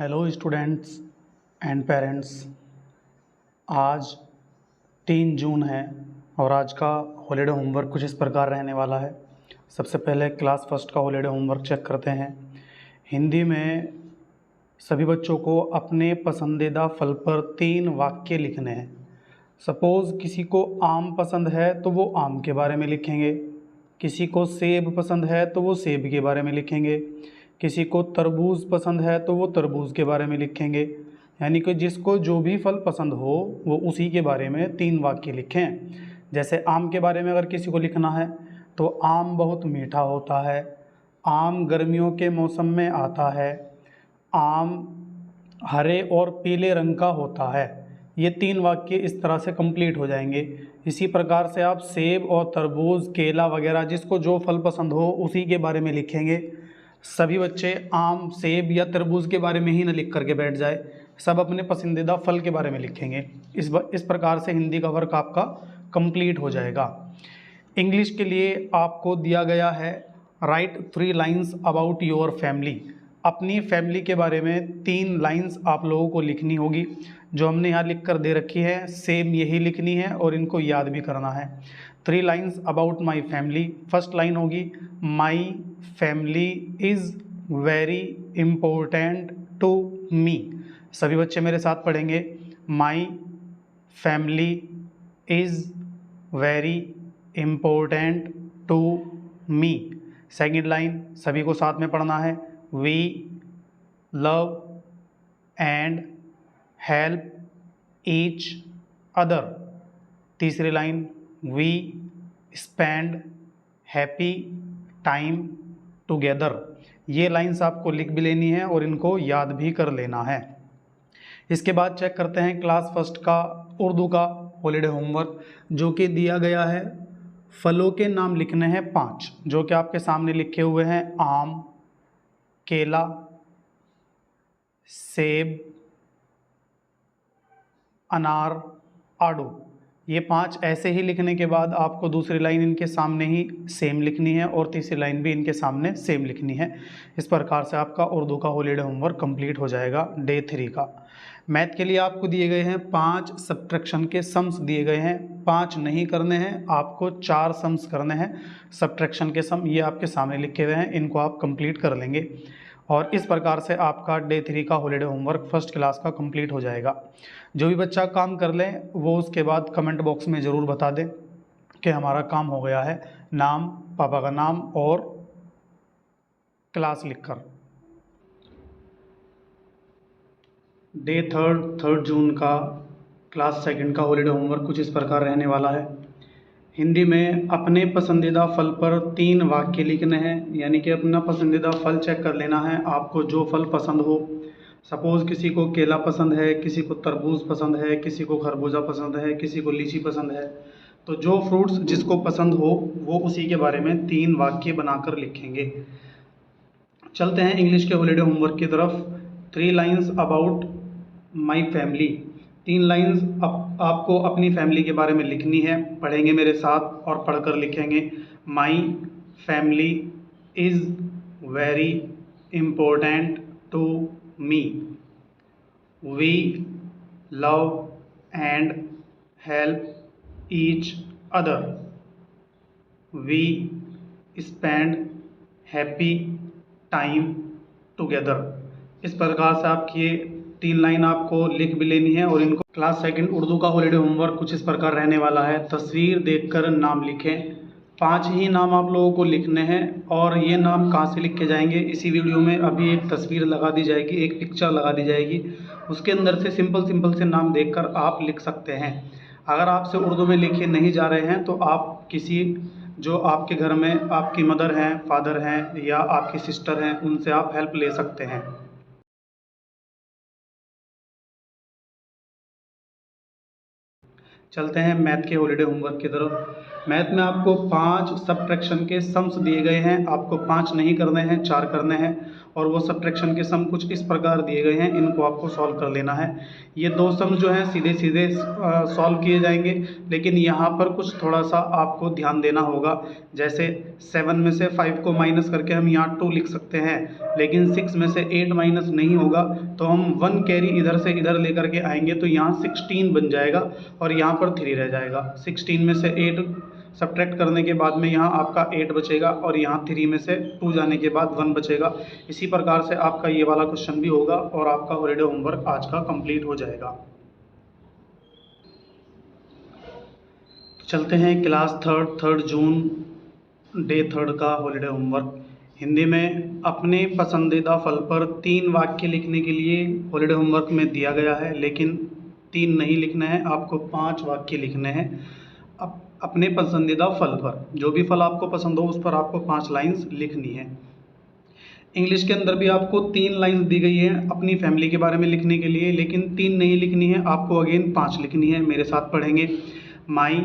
Hello students and parents. आज 3 जून है और आज का हॉलीडे होमवर्क कुछ इस प्रकार रहने वाला है। सबसे पहले क्लास फर्स्ट का हॉलीडे होमवर्क चेक करते हैं। हिंदी में सभी बच्चों को अपने पसंदीदा फल पर 3 वाक्य लिखने हैं। सपोज़ किसी को आम पसंद है तो वो आम के बारे में लिखेंगे, किसी को सेब पसंद है तो वो सेब के बारे में लिखेंगे, किसी को तरबूज पसंद है तो वो तरबूज के बारे में लिखेंगे। यानी कि जिसको जो भी फल पसंद हो वो उसी के बारे में 3 वाक्य लिखें। जैसे आम के बारे में अगर किसी को लिखना है तो आम बहुत मीठा होता है, आम गर्मियों के मौसम में आता है, आम हरे और पीले रंग का होता है। ये 3 वाक्य इस तरह से कंप्लीट हो जाएंगे। इसी प्रकार से आप सेब और तरबूज, केला वगैरह जिसको जो फल पसंद हो उसी के बारे में लिखेंगे। सभी बच्चे आम, सेब या तरबूज के बारे में ही न लिख करके बैठ जाए, सब अपने पसंदीदा फल के बारे में लिखेंगे। इस प्रकार से हिंदी का वर्क आपका कंप्लीट हो जाएगा। इंग्लिश के लिए आपको दिया गया है right 3 lines about your family. अपनी फैमिली के बारे में 3 लाइन्स आप लोगों को लिखनी होगी। जो हमने यहाँ लिख कर दे रखी है सेम यही लिखनी है और इनको याद भी करना है। 3 lines about my family. First line होगी my family is very important to me. सभी बच्चे मेरे साथ पढ़ेंगे, my family is very important to me. Second line सभी को साथ में पढ़ना है, we love and help each other. तीसरी line we spend happy time together. ये लाइंस आपको लिख भी लेनी है और इनको याद भी कर लेना है। इसके बाद चेक करते हैं क्लास फर्स्ट का उर्दू का हॉलीडे होमवर्क, जो कि दिया गया है फलों के नाम लिखने हैं 5, जो कि आपके सामने लिखे हुए हैं आम, केला, सेब, अनार, आड़ू। ये 5 ऐसे ही लिखने के बाद आपको दूसरी लाइन इनके सामने ही सेम लिखनी है और तीसरी लाइन भी इनके सामने सेम लिखनी है। इस प्रकार से आपका उर्दू का हॉलीडे होमवर्क कंप्लीट हो जाएगा डे 3 का। मैथ के लिए आपको दिए गए हैं 5 सब्ट्रैक्शन के सम्स दिए गए हैं। 5 नहीं करने हैं, आपको 4 सम्स करने हैं सब्ट्रैक्शन के सम। ये आपके सामने लिखे हुए हैं, इनको आप कंप्लीट कर लेंगे और इस प्रकार से आपका डे 3 का हॉलीडे होमवर्क फर्स्ट क्लास का कंप्लीट हो जाएगा। जो भी बच्चा काम कर लें वो उसके बाद कमेंट बॉक्स में ज़रूर बता दें कि हमारा काम हो गया है, नाम, पापा का नाम और क्लास लिखकर। डे 3 जून का क्लास सेकंड का हॉलीडे होमवर्क कुछ इस प्रकार रहने वाला है। हिंदी में अपने पसंदीदा फल पर 3 वाक्य लिखने हैं। यानी कि अपना पसंदीदा फल चेक कर लेना है, आपको जो फल पसंद हो। सपोज़ किसी को केला पसंद है, किसी को तरबूज पसंद है, किसी को खरबूजा पसंद है, किसी को लीची पसंद है। तो जो फ्रूट्स जिसको पसंद हो वो उसी के बारे में 3 वाक्य बनाकर लिखेंगे। चलते हैं इंग्लिश के हॉलीडे होमवर्क की तरफ। 3 lines about my family. 3 lines आपको अपनी फैमिली के बारे में लिखनी है। पढ़ेंगे मेरे साथ और पढ़कर लिखेंगे। My family is very important to me. We love and help each other. We spend happy time together. इस प्रकार से आपकी ये 3 लाइन आपको लिख भी लेनी है और इनको क्लास सेकंड उर्दू का हॉलीडे होमवर्क कुछ इस प्रकार रहने वाला है। तस्वीर देखकर नाम लिखें। 5 ही नाम आप लोगों को लिखने हैं और ये नाम कहाँ से लिखे जाएंगे, इसी वीडियो में अभी एक तस्वीर लगा दी जाएगी, एक पिक्चर लगा दी जाएगी, उसके अंदर से सिंपल से नाम देखकर आप लिख सकते हैं। अगर आपसे उर्दू में लिखे नहीं जा रहे हैं तो आप किसी जो आपके घर में आपकी मदर हैं, फादर हैं या आपकी सिस्टर हैं, उनसे आप हेल्प ले सकते हैं। चलते हैं मैथ के हॉलीडे होमवर्क की तरफ। मैथ में आपको 5 सब्ट्रैक्शन के सम्स दिए गए हैं, आपको 5 नहीं करने हैं, 4 करने हैं। और वो सब्ट्रैक्शन के सम कुछ इस प्रकार दिए गए हैं, इनको आपको सॉल्व कर लेना है। ये 2 सम जो हैं सीधे सीधे सॉल्व किए जाएंगे, लेकिन यहाँ पर कुछ थोड़ा सा आपको ध्यान देना होगा। जैसे 7 में से 5 को माइनस करके हम यहाँ 2 लिख सकते हैं, लेकिन 6 में से 8 माइनस नहीं होगा, तो हम 1 कैरी इधर से इधर लेकर के आएंगे तो यहाँ 16 बन जाएगा और यहाँ पर 3 रह जाएगा। 16 में से 8 सब्ट्रैक्ट करने के बाद में यहाँ आपका 8 बचेगा और यहाँ 3 में से 2 जाने के बाद 1 बचेगा। इसी प्रकार से आपका ये वाला क्वेश्चन भी होगा और आपका हॉलीडे होमवर्क आज का कंप्लीट हो जाएगा। तो चलते हैं क्लास थर्ड जून डे 3 का हॉलीडे होमवर्क। हिंदी में अपने पसंदीदा फल पर 3 वाक्य लिखने के लिए हॉलीडे होमवर्क में दिया गया है, लेकिन 3 नहीं लिखना है, आपको 5 वाक्य लिखने हैं। अपने पसंदीदा फल पर, जो भी फल आपको पसंद हो उस पर आपको 5 लाइन्स लिखनी है। इंग्लिश के अंदर भी आपको 3 लाइन्स दी गई है अपनी फैमिली के बारे में लिखने के लिए, लेकिन 3 नहीं लिखनी है, आपको अगेन 5 लिखनी है। मेरे साथ पढ़ेंगे। My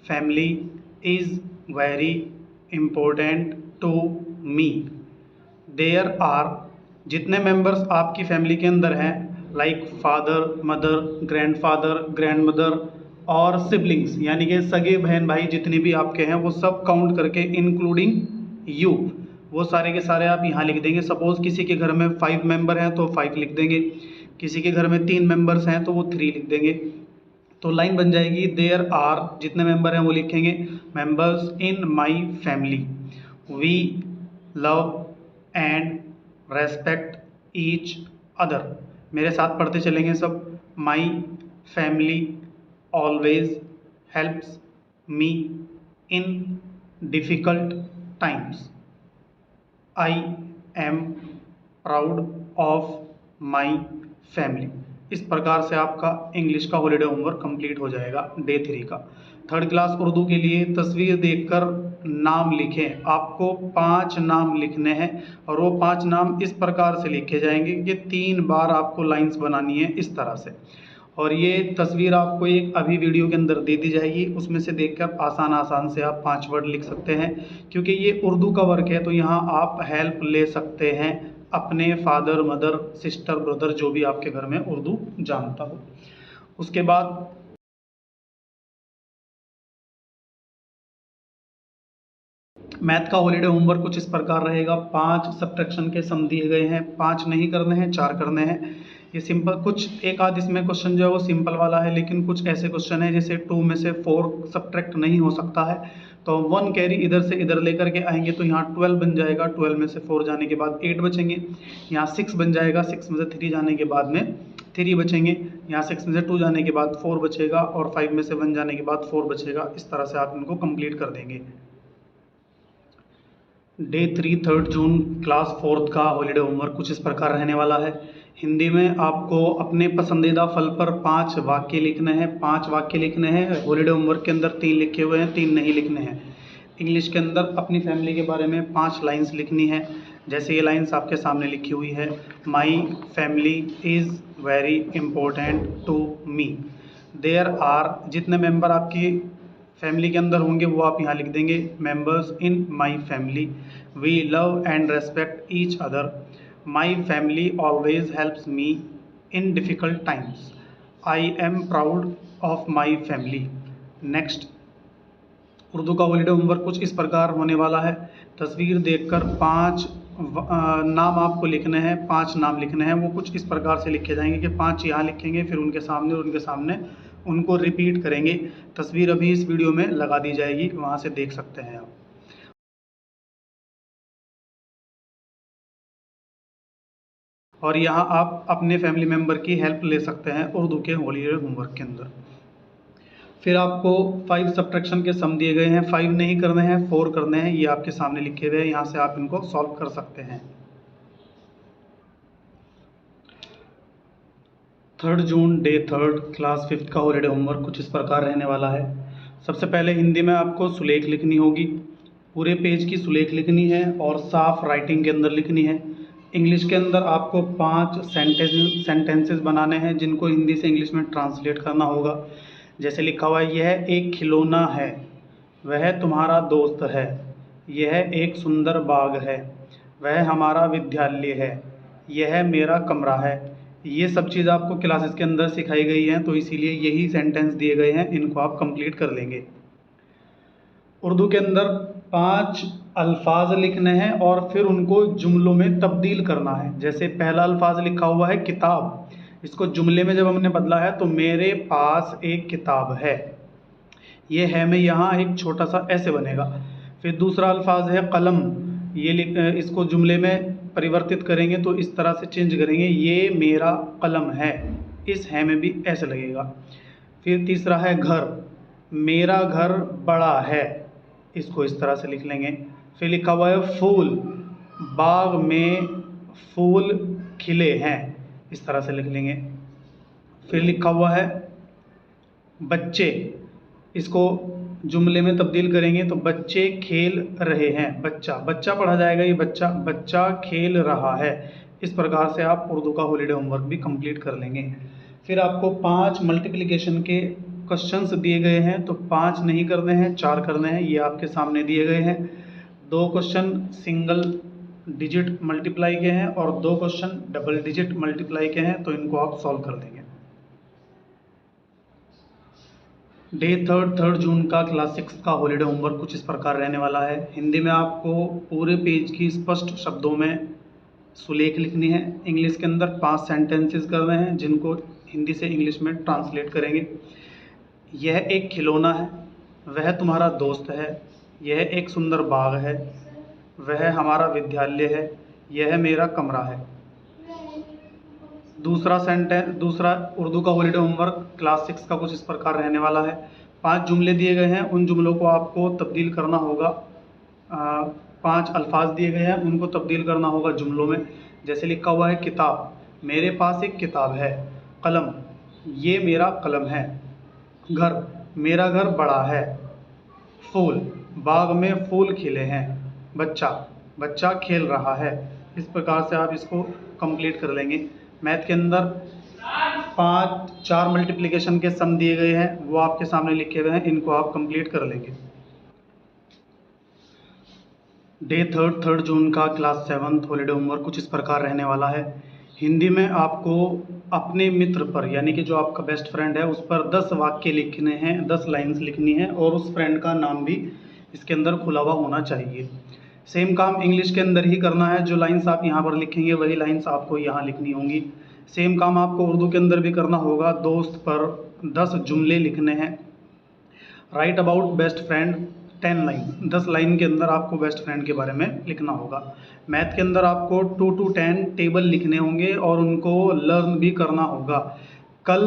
family is very important to me. There are, जितने मेंबर्स आपकी फैमिली के अंदर हैं, like father, mother, grandfather, grandmother और सिबलिंग्स, यानी कि सगे बहन भाई जितने भी आपके हैं वो सब काउंट करके इंक्लूडिंग यू, वो सारे के सारे आप यहाँ लिख देंगे। सपोज़ किसी के घर में 5 मेंबर हैं तो 5 लिख देंगे, किसी के घर में 3 मेंबर्स हैं तो वो 3 लिख देंगे। तो लाइन बन जाएगी, देयर आर, जितने मेंबर हैं वो लिखेंगे, members in my family, we love and respect each other. मेरे साथ पढ़ते चलेंगे सब। My family always helps me in difficult times. I am proud of my family. इस प्रकार से आपका इंग्लिश का हॉलीडे होमवर्क कंप्लीट हो जाएगा डे 3 का। 3rd क्लास उर्दू के लिए तस्वीर देखकर नाम लिखें। आपको 5 नाम लिखने हैं और वो 5 नाम इस प्रकार से लिखे जाएंगे कि 3 बार आपको लाइंस बनानी है इस तरह से। और ये तस्वीर आपको एक अभी वीडियो के अंदर दे दी जाएगी, उसमें से देखकर आसान से आप 5 वर्ड लिख सकते हैं। क्योंकि ये उर्दू का वर्क है तो यहाँ आप हेल्प ले सकते हैं अपने फादर, मदर, सिस्टर, ब्रदर, जो भी आपके घर में उर्दू जानता हो। उसके बाद मैथ का हॉलीडे होमवर्क कुछ इस प्रकार रहेगा। 5 सब्ट्रैक्शन के सम दिए गए हैं, 5 नहीं करने हैं, 4 करने हैं। ये सिंपल, कुछ एक आध इसमें क्वेश्चन जो है वो सिंपल वाला है, लेकिन कुछ ऐसे क्वेश्चन है जैसे 2 में से 4 सब्ट्रैक्ट नहीं हो सकता है, तो 1 कैरी इधर से इधर लेकर के आएंगे तो यहाँ 12 बन जाएगा। 12 में से 4 जाने के बाद 8 बचेंगे। यहाँ 6 बन जाएगा, 6 में से 3 जाने के बाद में 3 बचेंगे। यहाँ 6 में से 2 जाने के बाद 4 बचेगा और 5 में से 1 जाने के बाद 4 बचेगा। इस तरह से आप इनको कंप्लीट कर देंगे। डे 3 3rd जून क्लास 4th का हॉलीडे होमवर्क कुछ इस प्रकार रहने वाला है। हिंदी में आपको अपने पसंदीदा फल पर 5 वाक्य लिखने हैं। 5 वाक्य लिखने हैं। हॉलीडे होमवर्क के अंदर 3 लिखे हुए हैं, 3 नहीं लिखने हैं। इंग्लिश के अंदर अपनी फैमिली के बारे में 5 लाइन्स लिखनी है। जैसे ये लाइन्स आपके सामने लिखी हुई है, my family is very important to me. There are, जितने मेंबर आपकी फैमिली के अंदर होंगे वो आप यहाँ लिख देंगे, members in my family, we love and respect each other, my family always helps me in difficult times, I am proud of my family. Next, Urdu का हॉलीडे होमवर्क कुछ इस प्रकार होने वाला है। तस्वीर देखकर 5 नाम आपको लिखने हैं, 5 नाम लिखने हैं। वो कुछ इस प्रकार से लिखे जाएंगे कि 5 यहाँ लिखेंगे, फिर उनके सामने और उनके सामने उनको रिपीट करेंगे। तस्वीर अभी इस वीडियो में लगा दी जाएगी, वहाँ से देख सकते हैं आप। और यहाँ आप अपने फैमिली मेम्बर की हेल्प ले सकते हैं उर्दू के हॉलीडे होमवर्क के अंदर। फिर आपको 5 सब्ट्रैक्शन के सम दिए गए हैं। 5 नहीं करने हैं, 4 करने हैं। ये आपके सामने लिखे हुए हैं, यहाँ से आप इनको सॉल्व कर सकते हैं। 3rd जून डे 3rd क्लास 5th का हॉलीडे होमवर्क कुछ इस प्रकार रहने वाला है। सबसे पहले हिंदी में आपको सुलेख लिखनी होगी, पूरे पेज की सुलेख लिखनी है और साफ राइटिंग के अंदर लिखनी है। इंग्लिश के अंदर आपको 5 सेंटेंसेस बनाने हैं जिनको हिंदी से इंग्लिश में ट्रांसलेट करना होगा। जैसे लिखा हुआ है, यह एक खिलौना है, वह तुम्हारा दोस्त है, यह एक सुंदर बाग है, वह हमारा विद्यालय है, यह मेरा कमरा है। ये सब चीज़ आपको क्लासेस के अंदर सिखाई गई हैं, तो इसीलिए यही सेंटेंस दिए गए हैं, इनको आप कंप्लीट कर लेंगे। उर्दू के अंदर 5 अल्फाज लिखने हैं और फिर उनको जुमलों में तब्दील करना है। जैसे पहला अल्फाज लिखा हुआ है किताब, इसको जुमले में जब हमने बदला है तो मेरे पास एक किताब है, ये है में यहाँ एक छोटा सा ऐसे बनेगा। फिर दूसरा अल्फाज है कलम, इसको जुमले में परिवर्तित करेंगे तो इस तरह से चेंज करेंगे, ये मेरा कलम है, इस है में भी ऐसे लगेगा। फिर तीसरा है घर, मेरा घर बड़ा है, इसको इस तरह से लिख लेंगे। फिर लिखा हुआ है फूल, बाग में फूल खिले हैं, इस तरह से लिख लेंगे। फिर लिखा हुआ है बच्चे, इसको जुमले में तब्दील करेंगे तो बच्चे खेल रहे हैं, बच्चा बच्चा पढ़ा जाएगा, ये बच्चा बच्चा खेल रहा है। इस प्रकार से आप उर्दू का हॉलीडे होमवर्क भी कंप्लीट कर लेंगे। फिर आपको 5 मल्टीप्लिकेशन के क्वेश्चंस दिए गए हैं, तो 5 नहीं करने हैं, 4 करने हैं, ये आपके सामने दिए गए हैं। 2 क्वेश्चन सिंगल डिजिट मल्टीप्लाई के हैं और 2 क्वेश्चन डबल डिजिट मल्टीप्लाई के हैं, तो इनको आप सॉल्व कर देंगे। डे 3 जून का क्लास 6 का हॉलीडे होमवर्क कुछ इस प्रकार रहने वाला है। हिंदी में आपको पूरे पेज की स्पष्ट शब्दों में सुलेख लिखनी है। इंग्लिश के अंदर 5 सेंटेंसेस करने हैं, जिनको हिंदी से इंग्लिश में ट्रांसलेट करेंगे। यह एक खिलौना है, वह तुम्हारा दोस्त है, यह एक सुंदर बाग है, वह हमारा विद्यालय है, यह मेरा कमरा है। दूसरा उर्दू का हॉलीडे होमवर्क क्लास 6 का कुछ इस प्रकार रहने वाला है। 5 जुमले दिए गए हैं, उन जुमलों को आपको तब्दील करना होगा। 5 अल्फाज दिए गए हैं, उनको तब्दील करना होगा जुमलों में। जैसे लिखा हुआ है किताब, मेरे पास एक किताब है। कलम, ये मेरा कलम है। घर, मेरा घर बड़ा है। फूल, बाग में फूल खिले हैं। बच्चा, बच्चा खेल रहा है। इस प्रकार से आप इसको कंप्लीट कर लेंगे। मैथ के अंदर 4 मल्टीप्लिकेशन के सम दिए गए हैं, वो आपके सामने लिखे हुए हैं, इनको आप कंप्लीट कर लेंगे। डे 3 जून का क्लास 7 हॉलीडे होमवर्क कुछ इस प्रकार रहने वाला है। हिंदी में आपको अपने मित्र पर, यानी कि जो आपका बेस्ट फ्रेंड है, उस पर 10 वाक्य लिखने हैं, 10 लाइन्स लिखनी है और उस फ्रेंड का नाम भी इसके अंदर खुला हुआ होना चाहिए। सेम काम इंग्लिश के अंदर ही करना है, जो लाइन्स आप यहाँ पर लिखेंगे वही लाइन्स आपको यहाँ लिखनी होंगी। सेम काम आपको उर्दू के अंदर भी करना होगा। दोस्त पर 10 जुमले लिखने हैं। Right about best friend 10 line, 10 line के अंदर आपको बेस्ट फ्रेंड के बारे में लिखना होगा। मैथ के अंदर आपको 2 to 10 टेबल लिखने होंगे और उनको लर्न भी करना होगा। कल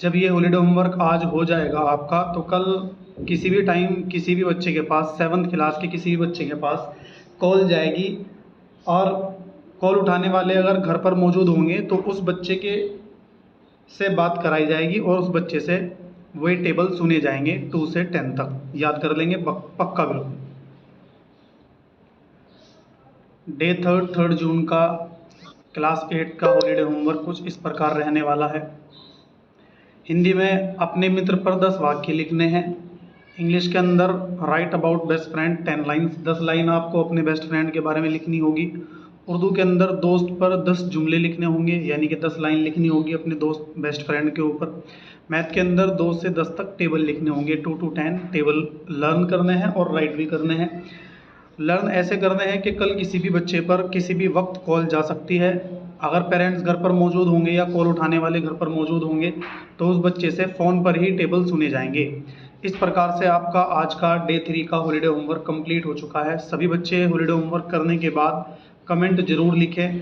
जब ये हॉलीडे होमवर्क आज हो जाएगा आपका, तो कल किसी भी टाइम किसी भी बच्चे के पास, 7th क्लास के किसी भी बच्चे के पास कॉल जाएगी और कॉल उठाने वाले अगर घर पर मौजूद होंगे तो उस बच्चे के से बात कराई जाएगी और उस बच्चे से वही टेबल सुने जाएंगे 2 से 10 तक। याद कर लेंगे पक्का बिल्कुल। डे 3 जून का क्लास 8 का हॉलीडे होमवर्क कुछ इस प्रकार रहने वाला है। हिंदी में अपने मित्र पर 10 वाक्य लिखने हैं। इंग्लिश के अंदर right about best friend 10 lines, 10 line आपको अपने बेस्ट फ्रेंड के बारे में लिखनी होगी। उर्दू के अंदर दोस्त पर 10 जुमले लिखने होंगे, यानी कि 10 लाइन लिखनी होगी अपने दोस्त बेस्ट फ्रेंड के ऊपर। मैथ के अंदर 2 से 10 तक टेबल लिखने होंगे, 2 to 10 टेबल लर्न करने हैं और राइट भी करने हैं। लर्न ऐसे करने हैं कि कल किसी भी बच्चे पर किसी भी वक्त कॉल जा सकती है। अगर पेरेंट्स घर पर मौजूद होंगे या कॉल उठाने वाले घर पर मौजूद होंगे तो उस बच्चे से फ़ोन पर ही टेबल सुने जाएंगे। इस प्रकार से आपका आज का डे 3 का हॉलीडे होमवर्क कंप्लीट हो चुका है। सभी बच्चे हॉलीडे होमवर्क करने के बाद कमेंट ज़रूर लिखें